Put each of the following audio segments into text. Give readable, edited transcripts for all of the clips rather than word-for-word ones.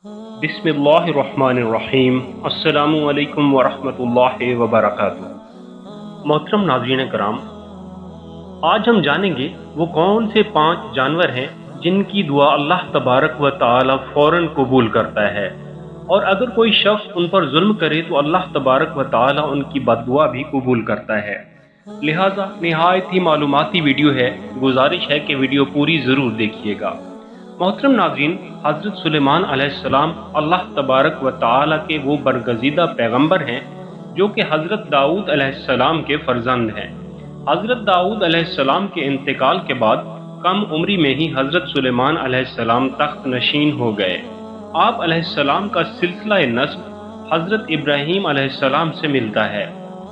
बिस्मिल्लाहिर्रहमानिर्रहीम। अस्सलामु अलैकुम वरहमतुल्लाहि वबरकातुहू। मोहतरम नाज़रीन कराम, आज हम जानेंगे वो कौन से 5 जानवर हैं जिनकी दुआ अल्लाह तबारक व तआला फ़ौरन कबूल करता है, और अगर कोई शख्स उन पर जुल्म करे तो अल्लाह तबारक व तआला उनकी बद्दुआ भी कबूल करता है। लिहाजा निहायत ही मालूमाती वीडियो है, गुजारिश है कि वीडियो पूरी ज़रूर देखिएगा। मोहतरम नाज़रीन, हज़रत सुलेमान अलैहिस्सलाम अल्लाह तबारक व तआला के वो बरगज़ीदा पैगम्बर हैं जो कि हज़रत दाऊद अलैहिस्सलाम के फ़र्जंद हैं। हज़रत दाऊद अलैहिस्सलाम के इंतकाल के बाद कम उम्री में ही हज़रत सुलेमान अलैहिस्सलाम तख्त नशीन हो गए। आप अलैहिस्सलाम का सिलसिला नस्ब हज़रत इब्राहीम अलैहिस्सलाम से मिलता है।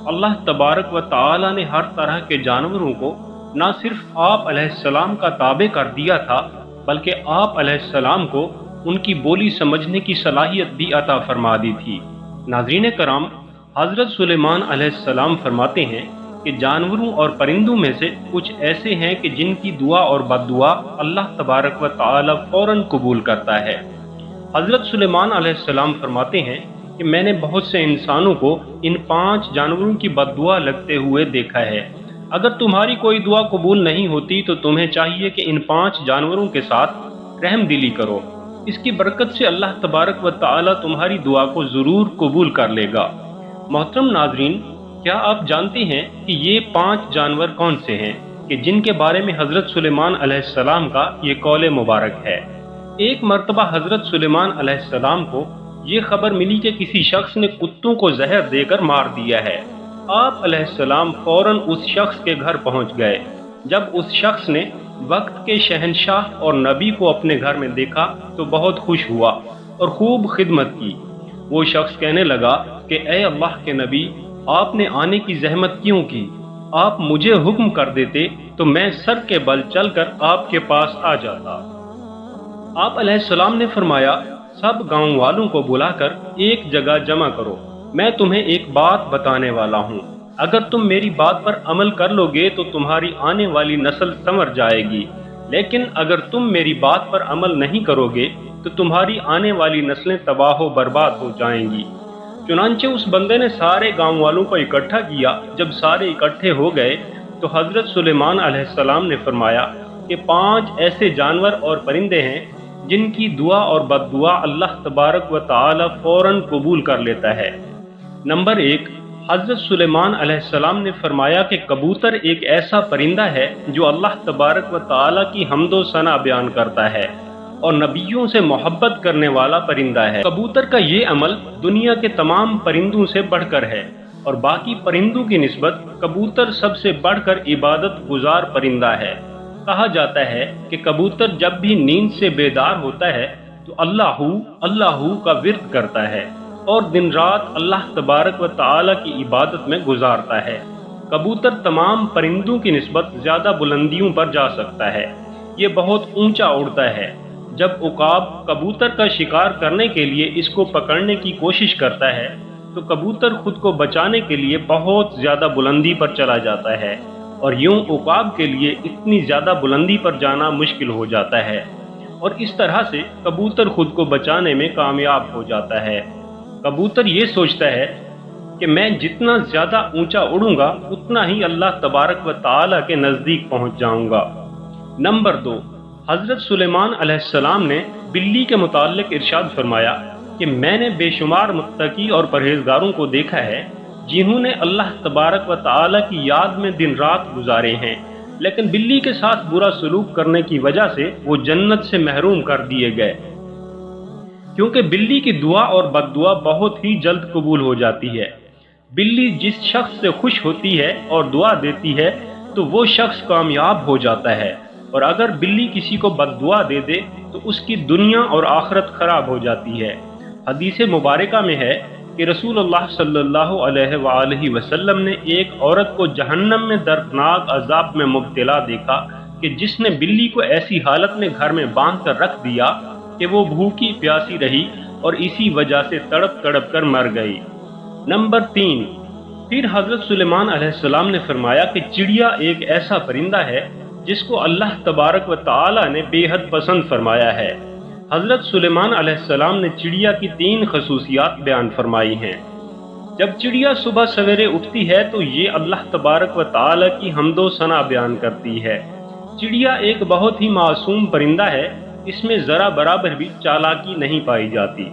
अल्लाह तबारक व तआला ने हर तरह के जानवरों को न सिर्फ आप अलैहिस्सलाम का ताबे कर दिया था, बल्कि आप अलैहिस्सलाम को उनकी बोली समझने की सलाहियत भी अता फरमा दी थी। नाज़रीन कराम, हज़रत सुलेमान अलैहिस्सलाम फरमाते हैं कि जानवरों और परिंदों में से कुछ ऐसे हैं कि जिनकी दुआ और बद्दुआ अल्लाह तबारक व तआला फ़ौरन कबूल करता है। हज़रत सुलेमान अलैहिस्सलाम फरमाते हैं कि मैंने बहुत से इंसानों को इन 5 जानवरों की बद्दुआ लगते हुए देखा है। अगर तुम्हारी कोई दुआ कबूल नहीं होती तो तुम्हें चाहिए कि इन 5 जानवरों के साथ रहम दिली करो। इसकी बरकत से अल्लाह तबारक व तआला तुम्हारी दुआ को ज़रूर कबूल कर लेगा। मोहतरम नाज़रीन, क्या आप जानते हैं कि ये 5 जानवर कौन से हैं कि जिनके बारे में हज़रत सुलेमान अलैहिस्सलाम का ये कौल मुबारक है। एक मरतबा हज़रत सुलेमान अलैहिस्सलाम को ये खबर मिली कि किसी शख्स ने कुत्तों को जहर देकर मार दिया है। आप अलैहिस्सलाम फ़ौरन उस शख्स के घर पहुंच गए। जब उस शख्स ने वक्त के शहंशाह और नबी को अपने घर में देखा तो बहुत खुश हुआ और खूब खिदमत की। वो शख्स कहने लगा कि ए अल्लाह के नबी, आपने आने की जहमत क्यों की? आप मुझे हुक्म कर देते तो मैं सर के बल चलकर आपके पास आ जाता। आप अलैहिस्सलाम ने फरमाया, सब गांव वालों को बुलाकर एक जगह जमा करो, मैं तुम्हें एक बात बताने वाला हूँ। अगर तुम मेरी बात पर अमल कर लोगे तो तुम्हारी आने वाली नस्ल संवर जाएगी, लेकिन अगर तुम मेरी बात पर अमल नहीं करोगे तो तुम्हारी आने वाली नस्लें तबाह व बर्बाद हो जाएंगी। चुनांचे उस बंदे ने सारे गांव वालों को इकट्ठा किया। जब सारे इकट्ठे हो गए तो हज़रत सुलेमान अलैहिस्सलाम ने फरमाया कि 5 ऐसे जानवर और परिंदे हैं जिनकी दुआ और बद्दुआ अल्लाह तबारक व तआला फ़ौरन कबूल कर लेता है। नंबर 1, हज़रत सुलेमान अलैहिस्सलाम ने फरमाया कि कबूतर एक ऐसा परिंदा है जो अल्लाह तबारक व तआला की हम्दो सना बयान करता है और नबियों से मोहब्बत करने वाला परिंदा है। कबूतर का ये अमल दुनिया के तमाम परिंदों से बढ़कर है और बाकी परिंदों की निस्बत कबूतर सबसे बढ़कर इबादत गुजार परिंदा है। कहा जाता है कि कबूतर जब भी नींद से बेदार होता है तो अल्लाहू अल्लाहू का विर्द करता है और दिन रात अल्लाह तबारक व तआला की इबादत में गुजारता है। कबूतर तमाम परिंदों की निस्बत ज़्यादा बुलंदियों पर जा सकता है। ये बहुत ऊंचा उड़ता है। जब उकाब कबूतर का शिकार करने के लिए इसको पकड़ने की कोशिश करता है तो कबूतर खुद को बचाने के लिए बहुत ज़्यादा बुलंदी पर चला जाता है और यूं उकाब के लिए इतनी ज़्यादा बुलंदी पर जाना मुश्किल हो जाता है और इस तरह से कबूतर खुद को बचाने में कामयाब हो जाता है। कबूतर ये सोचता है कि मैं जितना ज़्यादा ऊंचा उड़ूंगा उतना ही अल्लाह तबारक व तआला के नज़दीक पहुंच जाऊंगा। नंबर 2, हज़रत सुलेमान अलैहिस्सलाम ने बिल्ली के मुताल्लिक़ इरशाद फरमाया कि मैंने बेशुमार मुत्तकी और परहेज़गारों को देखा है जिन्होंने अल्लाह तबारक व तआला की याद में दिन रात गुजारे हैं, लेकिन बिल्ली के साथ बुरा सलूक करने की वजह से वो जन्नत से महरूम कर दिए गए, क्योंकि बिल्ली की दुआ और बद्दुआ बहुत ही जल्द कबूल हो जाती है। बिल्ली जिस शख्स से खुश होती है और दुआ देती है तो वो शख्स कामयाब हो जाता है, और अगर बिल्ली किसी को बद्दुआ दे दे तो उसकी दुनिया और आखिरत खराब हो जाती है। हदीस मुबारका में है कि रसूलुल्लाह सल्लल्लाहु अलैहि वसल्लम ने एक औरत को जहन्नम में दर्दनाक अजाब में मुब्तला देखा कि जिसने बिल्ली को ऐसी हालत में घर में बांध कर रख दिया कि वो भूखी प्यासी रही और इसी वजह से तड़प तड़प कर मर गई। नंबर 3, फिर हज़रत सुलेमान अलैहिस्सलाम ने फरमाया कि चिड़िया एक ऐसा परिंदा है जिसको अल्लाह तबारक व तआला ने बेहद पसंद फरमाया है। حضرت سلیمان علیہ السلام نے چڑیا کی 3 خصوصیات بیان فرمائی ہیں۔ جب چڑیا صبح سویرے اٹھتی ہے تو یہ اللہ تبارک و تعالی کی حمد و ثنا بیان کرتی ہے۔ چڑیا ایک بہت ہی معصوم پرندہ ہے، اس میں ذرا برابر بھی چالاکی نہیں پائی جاتی۔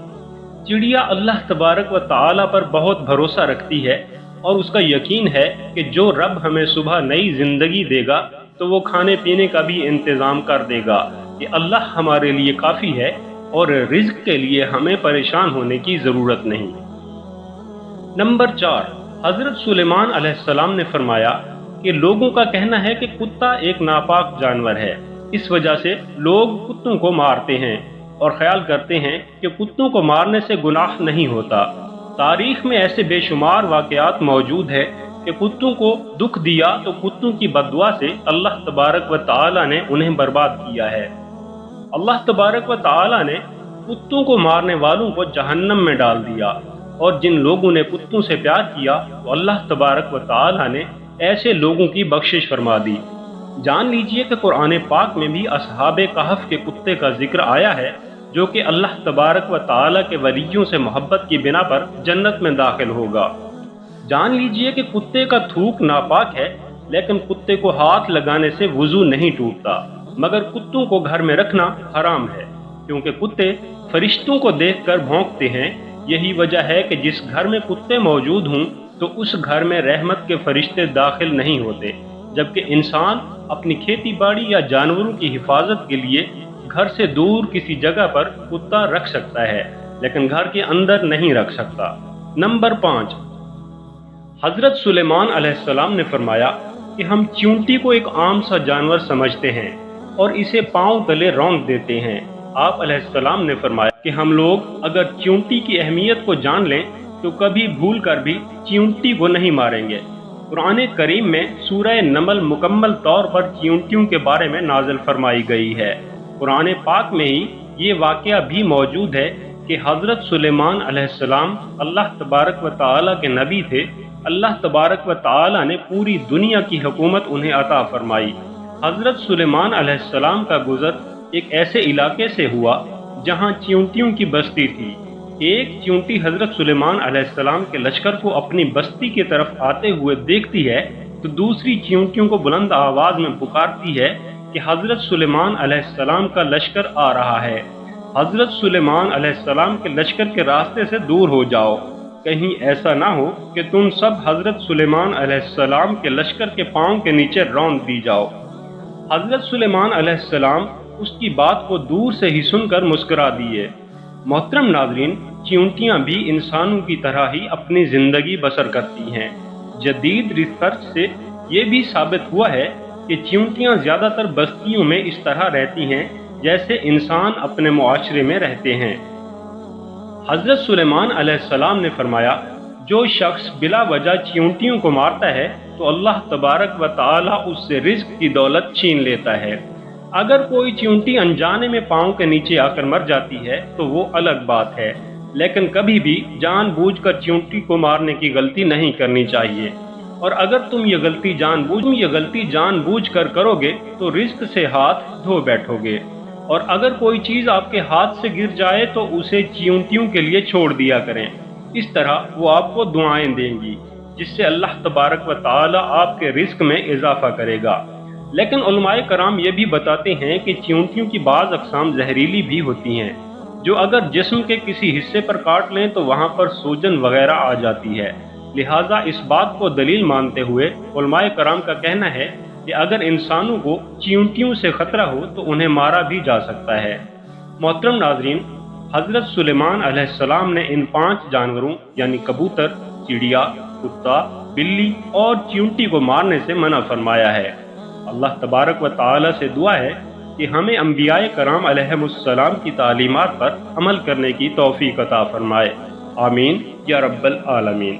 چڑیا اللہ تبارک و تعالی پر بہت بھروسہ رکھتی ہے اور اس کا یقین ہے کہ جو رب ہمیں صبح نئی زندگی دے گا تو وہ کھانے پینے کا بھی انتظام کر دے گا، کہ اللہ ہمارے لیے کافی ہے اور رزق کے لیے ہمیں پریشان ہونے کی ضرورت نہیں۔ نمبر 4، حضرت سلیمان علیہ السلام نے فرمایا کہ لوگوں کا کہنا ہے کہ کتا ایک ناپاک جانور ہے، اس وجہ سے لوگ کتوں کو مارتے ہیں اور خیال کرتے ہیں کہ کتوں کو مارنے سے گناہ نہیں ہوتا۔ تاریخ میں ایسے بے شمار واقعات موجود ہیں کہ کتوں کو دکھ دیا تو کتوں کی بددعا سے اللہ تبارک و تعالی نے انہیں برباد کیا ہے۔ اللہ تبارک و تعالی نے کتوں کو مارنے والوں کو جہنم میں ڈال دیا، اور جن لوگوں نے کتوں سے پیار کیا تو اللہ تبارک و تعالی نے ایسے لوگوں کی بخشش فرما دی۔ جان لیجئے کہ قرآن پاک میں بھی اصحاب کہف کے کتے کا ذکر آیا ہے، جو کہ اللہ تبارک و تعالی کے ولیوں سے محبت کی بنا پر جنت میں داخل ہوگا۔ جان لیجئے کہ کتے کا تھوک ناپاک ہے، لیکن کتے کو ہاتھ لگانے سے وضو نہیں ٹوٹتا، مگر کتوں کو گھر میں رکھنا حرام ہے، کیونکہ کتے فرشتوں کو دیکھ کر بھونکتے ہیں۔ یہی وجہ ہے کہ جس گھر میں کتے موجود ہوں تو اس گھر میں رحمت کے فرشتے داخل نہیں ہوتے، جبکہ انسان اپنی کھیتی باڑی یا جانوروں کی حفاظت کے لیے گھر سے دور کسی جگہ پر کتا رکھ سکتا ہے، لیکن گھر کے اندر نہیں رکھ سکتا۔ نمبر 5، حضرت سلیمان علیہ السلام نے فرمایا کہ ہم چیونٹی کو ایک عام سا جانور سمجھتے ہیں اور اسے پاؤں تلے رونق دیتے ہیں۔ آپ علیہ السلام نے فرمایا کہ ہم لوگ اگر چیونٹی کی اہمیت کو جان لیں تو کبھی بھول کر بھی چیونٹی کو نہیں ماریں گے۔ قرآن کریم میں سورہ نمل مکمل طور پر چیونٹیوں کے بارے میں نازل فرمائی گئی ہے۔ قرآن پاک میں ہی یہ واقعہ بھی موجود ہے کہ حضرت سلیمان علیہ السلام اللہ تبارک و تعالی کے نبی تھے۔ اللہ تبارک و تعالی نے پوری دنیا کی حکومت انہیں عطا فرمائی۔ حضرت سلیمان علیہ السلام کا گزر ایک ایسے علاقے سے ہوا جہاں چیونٹیوں کی بستی تھی۔ ایک چیونٹی حضرت سلیمان علیہ السلام کے لشکر کو اپنی بستی کی طرف آتے ہوئے دیکھتی ہے تو دوسری چیونٹیوں کو بلند آواز میں پکارتی ہے کہ حضرت سلیمان علیہ السلام کا لشکر آ رہا ہے، حضرت سلیمان علیہ السلام کے لشکر کے راستے سے دور ہو جاؤ، کہیں ایسا نہ ہو کہ تم سب حضرت سلیمان علیہ السلام کے لشکر کے پاؤں کے نیچے رونق دی جاؤ۔ حضرت سلیمان علیہ السلام اس کی بات کو دور سے ہی سن کر مسکرا دیے۔ محترم ناظرین، چیونٹیاں بھی انسانوں کی طرح ہی اپنی زندگی بسر کرتی ہیں۔ جدید ریسرچ سے یہ بھی ثابت ہوا ہے کہ چیونٹیاں زیادہ تر بستیوں میں اس طرح رہتی ہیں جیسے انسان اپنے معاشرے میں رہتے ہیں۔ حضرت سلیمان علیہ السلام نے فرمایا، جو شخص بلا وجہ چیونٹیوں کو مارتا ہے تو اللہ تبارک و تعالی اس سے رزق کی دولت چھین لیتا ہے۔ اگر کوئی چیونٹی انجانے میں پاؤں کے نیچے آ کر مر جاتی ہے تو وہ الگ بات ہے، لیکن کبھی بھی جان بوجھ کر چیونٹی کو مارنے کی غلطی نہیں کرنی چاہیے، اور اگر تم یہ غلطی جان بوجھ کر کرو گے تو رزق سے ہاتھ دھو بیٹھو گے، اور اگر کوئی چیز آپ کے ہاتھ سے گر جائے تو اسے چیونٹیوں کے لیے چھوڑ دیا کریں، اس طرح وہ آپ کو دعائیں دیں گی جس سے اللہ تبارک و تعالی آپ کے رزق میں اضافہ کرے گا۔ لیکن علماء کرام یہ بھی بتاتے ہیں کہ چیونٹیوں کی بعض اقسام زہریلی بھی ہوتی ہیں، جو اگر جسم کے کسی حصے پر کاٹ لیں تو وہاں پر سوجن وغیرہ آ جاتی ہے۔ لہٰذا اس بات کو دلیل مانتے ہوئے علماء کرام کا کہنا ہے کہ اگر انسانوں کو چیونٹیوں سے خطرہ ہو تو انہیں مارا بھی جا سکتا ہے۔ محترم ناظرین، حضرت سلیمان علیہ السلام نے ان 5 جانوروں یعنی کبوتر، چڑیا، کتا، بلی اور چیونٹی کو مارنے سے منع فرمایا ہے۔ اللہ تبارک و تعالی سے دعا ہے کہ ہمیں انبیاء کرام علیہم السلام کی تعلیمات پر عمل کرنے کی توفیق عطا فرمائے۔ آمین یا رب العالمین۔